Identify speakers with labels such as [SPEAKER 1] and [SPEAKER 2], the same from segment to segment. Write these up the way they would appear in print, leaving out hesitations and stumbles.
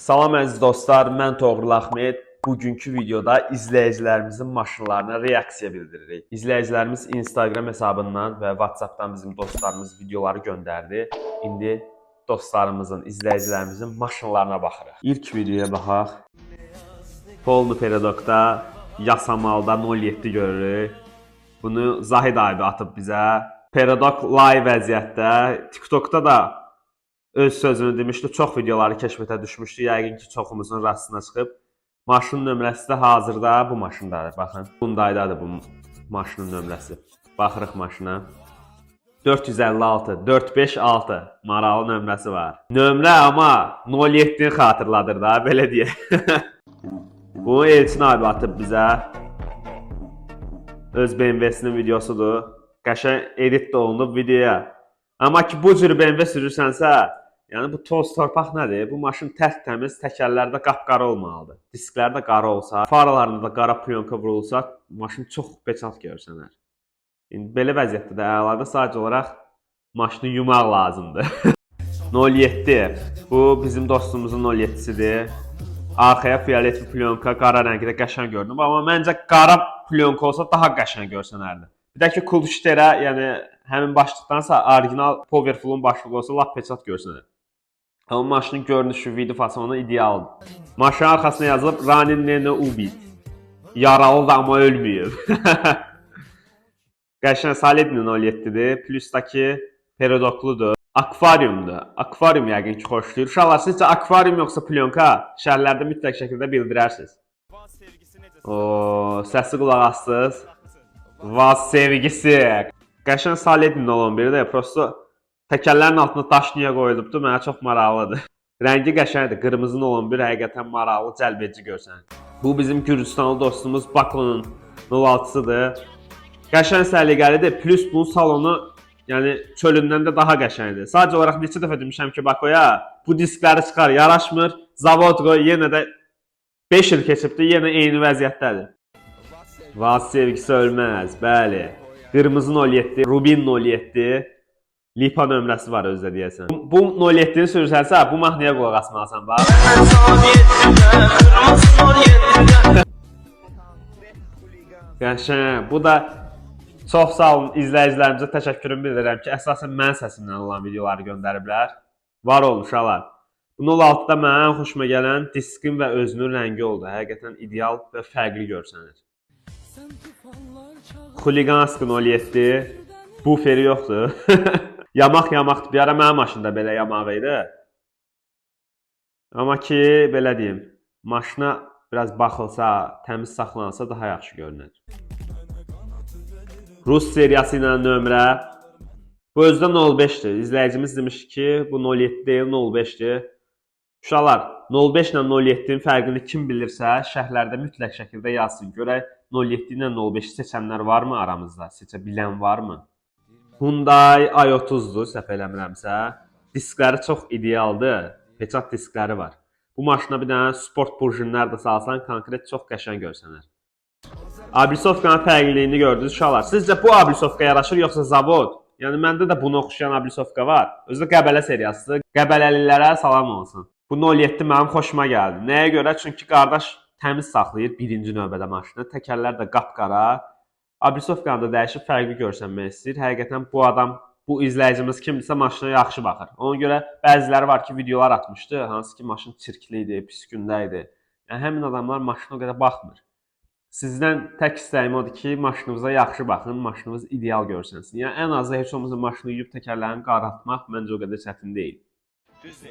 [SPEAKER 1] Salam əziz dostlar, mən Toğrul Ahmed. Bugünkü videoda izləyicilərimizin maşınlarına reaksiya bildiririk. İzləyicilərimiz Instagram hesabından və WhatsAppdan bizim dostlarımız videoları göndərdi. İndi dostlarımızın, izləyicilərimizin maşınlarına baxırıq. İlk videoya baxaq. Polnu Perodokda Yasamalda 07 görürük. Bunu Zahid abi atıb bizə. Perodok live vəziyyətdə. TikTokda da öz sözünü demişdi, çox videoları keşfətə düşmüşdü. Yəqin ki, çoxumuzun rastına çıxıb. Maşının nömrəsi də hazırda bu maşındadır. Baxın, Hyundai'dadır bu maşının nömrəsi. Baxırıq maşına. 456, 456 maraqlı nömrəsi var. Nömrə amma 07-ni xatırladır da, belə deyək. Bu Elçin abi atıb bizə. Öz BMW-sinin videosudur. Qəşəng edit də olunub videoya. Amma ki, bu cür BMW sürürsənsə, yəni bu toz torpaq nədir? Bu maşın tərtəmiz, təkərlərdə qapqara olmalıdır. Disklər də qara olsa, faralarında da qara plyonka vurulsa, maşın çox peçat görsənər. İndi belə vəziyyətdə də əladır, sadəcə olaraq maşını yumaq lazımdır. 07. Bu bizim dostumuzun 07-sidir. Arxaya fiolet plyonka, qara rəngdə qəşəng görünür. Amma məncə qara plyonka olsa daha qəşəng görsənərdi. Bir də ki, Kulşterə, yəni həmin başlıqdansa orijinal Powerful'un başlığı olsa lap peçat görsənər. Amma maşının görünüşü, video fasonu idealdır. Maşın arxasına yazılıb Ranin Nene Ubit. Yaralıdır amma ölməyib. Qəşəng Solidnin 07-dir. Plusdakı Perodokludur. Akvariumdur. Akvarium yəqin ki, xoşlayır. Uşaqlar, sizcə akvarium yoxsa plyonka? Şərhlərdə mütləq şəkildə bildirərsiniz. Səsi qulaq assınız. Vaz sevgisi. Qəşəng Solidnin 11-dir. Prosto təkərlərin altında daş niyə qoyulubdur? Mənə çox maraqlıdır. Rəngi qəşəngdir. Qırmızı 11 həqiqətən maraqlı, cəlbedici görsənir. Bu bizim Gürcüstanlı dostumuz Bakonun 06-sıdır. Qəşəng səliqəlidir. Plus bunun salonu yəni çölündən də daha qəşəngdir. Sadəcə olaraq neçə dəfə demişəm ki, Bakoya bu diskləri çıxar, yaraşmır. Zavod qoy, yenə də 5 il keçibdir, yenə eyni vəziyyətdədir. Vaz sevgisi ölməz, bəli. Qırmızı 07, Rubin 07, Lipa nömrəsi var özdə deyəsən. Bu 07-ni sürürsənsə, bu mahnıya qulaq asmalısan, bax. Qəşəng, bu da çox sağ olun, izləyicilərimizə təşəkkürümü bildirirəm ki, əsasən mənim səsimlə olan videoları göndəriblər. Var olun, uşaqlar. Bu 06-da mənə ən xoşuma gələn diskin və özünün rəngi oldu. Həqiqətən ideal və fərqli görsənir. Xuliganskın 07, buferi yoxdur. Yamaq-yamaqdır. Bir ara mənim maşında belə yamağı idi. Amma ki, belə deyim, maşına biraz baxılsa, təmiz saxlanılsa daha yaxşı görünür. Rus seriyası ilə nömrə. Bu özdə 05-dir. İzləyicimiz demiş ki, bu 07 deyil, 05-dir. Uşaqlar, 05 ilə 07-nin fərqini kim bilirsə, şərhlərdə mütləq şəkildə yazsın. Görək, 07 ilə 05 seçənlər varmı aramızda? Seçə bilən varmı? Hyundai i30-dur, səhv eləmirəmsə. Diskləri çox idealdır. Peçat diskləri var. Bu maşına bir dənə sport burjinlər də salsan, konkret çox qəşəng görsənər. Ablisovkanın fərqliliyini gördünüz, uşaqlar. Sizcə bu ablisovka yaraşır, yoxsa zavod? Yəni, məndə də buna oxşayan ablisovka var. Özü də Qəbələ seriyasıdır. Qəbələlilərə salam olsun. Bu 07 mənim xoşuma gəldi. Nəyə görə? Çünki qardaş təmiz saxlayır birinci növbədə maşını. Təkərlər də qapqara. Ablisovkanı da dəyişib fərqli görsənmək istəyir. Həqiqətən bu adam, bu izləyicimiz kimdirsə maşına yaxşı baxır. Ona görə bəziləri var ki, videolar atmışdı. Hansı ki, maşın çirkli idi, pis gündə idi. Yəni, həmin adamlar maşına o qədər baxmır. Sizdən tək istəyim odur ki, maşınınıza yaxşı baxın, maşınınız ideal görsənsin. Yəni, ən azı heç olmasa maşını yuyub təkərlərini qaraltmaq məncə o qədər çətin deyil.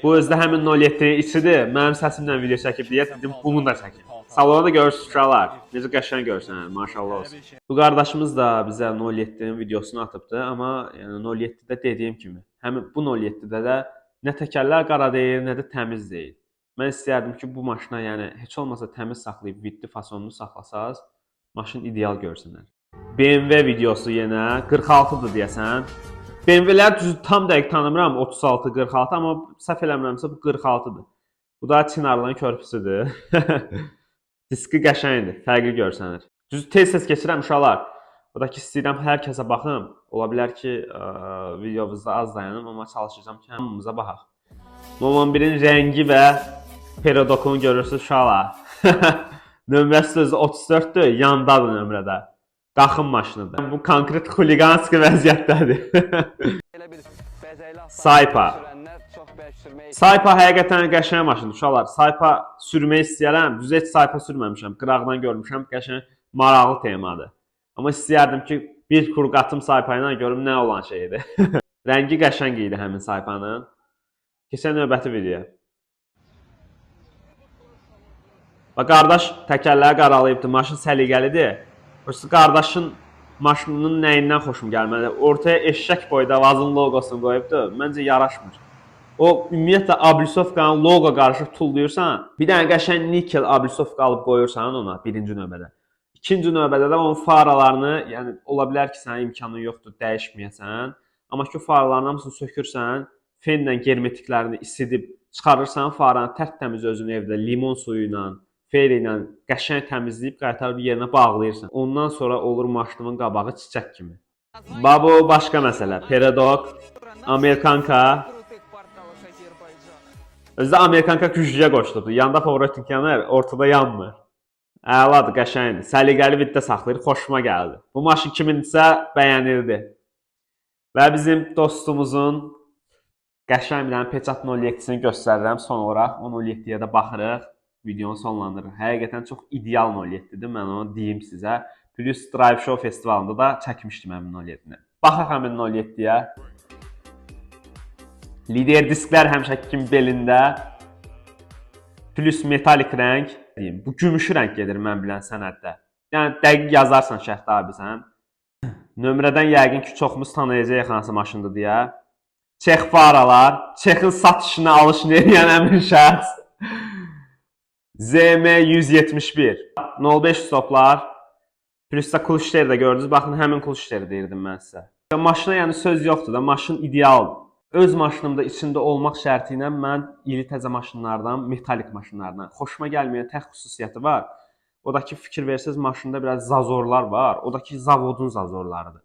[SPEAKER 1] Bu özdə həmin 07-nin içidir. Mənim səsimlə video çəkib deyə dedim, bunu da çəkin. Salonu da görürsünüz, uşaqlar. Necə qəşəng görsənər, maşallah olsun. Bu qardaşımız da bizə 07-nin videosunu atıbdı, amma yəni 07-də dediyim kimi, həmin bu 07-də də nə təkərlər qara deyil, nə də təmiz deyil. Mən istəyərdim ki, bu maşına yəni heç olmasa təmiz saxlayıb vidli fasonunu saxlasaz, maşın ideal görsənər. BMW videosu yenə 46-dır deyəsən. BMW-lər düz tam dəqiq tanımıram, 36-46, amma səhv eləmirəmsə bu 46-dır. Bu da Çinarlı'nın körpüsüdür. Diski qəşəngdir, fərqli görsənir. Düz tez-tez keçirəm uşaqlar. O da ki, istəyirəm hər kəsə baxım. Ola bilər ki, videomuzda az dayanım, amma çalışacağım ki, hamımıza baxaq. 01-in rəngi və Perodokunu görürsünüz uşaqlar. Nömrəsi özü 34-dür, yandadır nömrədə. Qaxın maşınıdır. Bu konkret xuliqanski vəziyyətdədir. Saypa. Saypa həqiqətən qəşəng maşındır uşaqlar. Saypa sürmək istəyirəm. Düz heç Saypa sürməmişəm. Qıraqdan görmüşəm. Qəşəng maraqlı temadır. Amma istəyərdim ki, bir kur qatım Saypa ilə görüm nə olan şeydir. Rəngi qəşəng idi həmin Saypanın. Keçən növbəti videoya. Bax, qardaş təkərləri qaralayıbdır. Maşın səliqəlidir. Qardaşın maşınının nəyindən xoşum gəlməli? Ortaya eşşək boyda Vazın loqosunu qoyubdur. Məncə yaraşmır. O, ümumiyyətlə, ablisovkanın loqo qarışıq tullayırsan, bir dənə qəşəng nikel ablisovka alıb qoyursan ona birinci növbədə. İkinci növbədə də onun faralarını, yəni ola bilər ki, sənin imkanın yoxdur, dəyişməyəsən. Amma ki, faralarını hamısını sökürsən, fenlə germetiklərini isidib çıxarırsan, faranı tərtəmiz özün evdə limon suyu ilə, fel ilə qəşəng təmizləyib qaytarıb yerinə bağlayırsan. Ondan sonra olur maşınımın qabağı çiçək kimi. Bu başqa məsələ. Perodok, Amerikanka. Özdə Amerikanka güclüyə qoşulubdur. Yanda favoritik yanır, ortada yanmır. Əladır, qəşəngdir. Səliqəli viddə saxlayır, xoşuma gəldi. Bu maşın kimindirsə bəyənildi. Və bizim dostumuzun qəşəng bir dənə Peugeot 07-sini göstərirəm son olaraq. O 07-yə də baxırıq. Videonu sonlandırır. Həqiqətən çox ideal 07-dir, mən onu deyim sizə. Plus Drive Show festivalında da çəkmişdim həmin 07-ni. Baxaq həmin 07-yə. Lider disklər həmişəki kimi belində. Plus metalik rəng. Bu gümüşü rəng gedir mən bilən sənəddə. Yəni dəqiq yazarsan şərtdə abi sən. Nömrədən yəqin ki, çoxumuz tanıyacaq hansı maşındır deyə. Çex faralar, Çexin satışını, alışını edən həmin şəxs. ZM171. 05 stoplar. Plusda kuluşleri də gördünüz. Baxın, həmin kuluşleri deyirdim mən sizə. Maşına yəni söz yoxdur da, maşın idealdır. Öz maşınımda içində olmaq şərti ilə mən iri təzə maşınlardan, metalik maşınlardan xoşuma gəlməyən tək xüsusiyyəti var. O da ki, fikir versəz maşında biraz zazorlar var. O da ki, zavodun zazorlarıdır.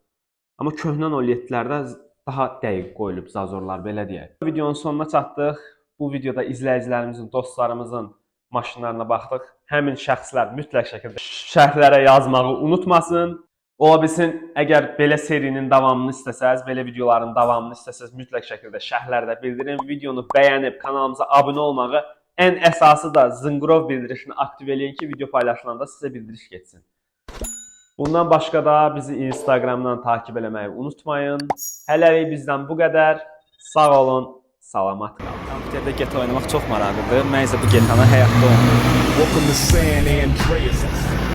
[SPEAKER 1] Amma köhnə 07-lərdə daha dəqiq qoyulub zazorlar, belə deyək. Videonun sonuna çatdıq. Bu videoda izləyicilərimizin, dostlarımızın maşınlarına baxdıq. Həmin şəxslər mütləq şəkildə şərhlərə yazmağı unutmasın. Ola bilsin, əgər belə serinin davamını istəsəz, belə videoların davamını istəsəz, mütləq şəkildə şərhlərdə bildirin. Videonu bəyənib kanalımıza abunə olmağı, ən əsası da zınqrov bildirişini aktiv eləyin ki, video paylaşılanda sizə bildiriş geçsin. Bundan başqa da bizi Instagramdan takib eləməyi unutmayın. Hələlik bizdən bu qədər. Sağ olun, salamat qalın.
[SPEAKER 2] Kompüterdə GTA oynamaq çox maraqlıdır. Mən isə bu GTA-nı həyatda oynayıram.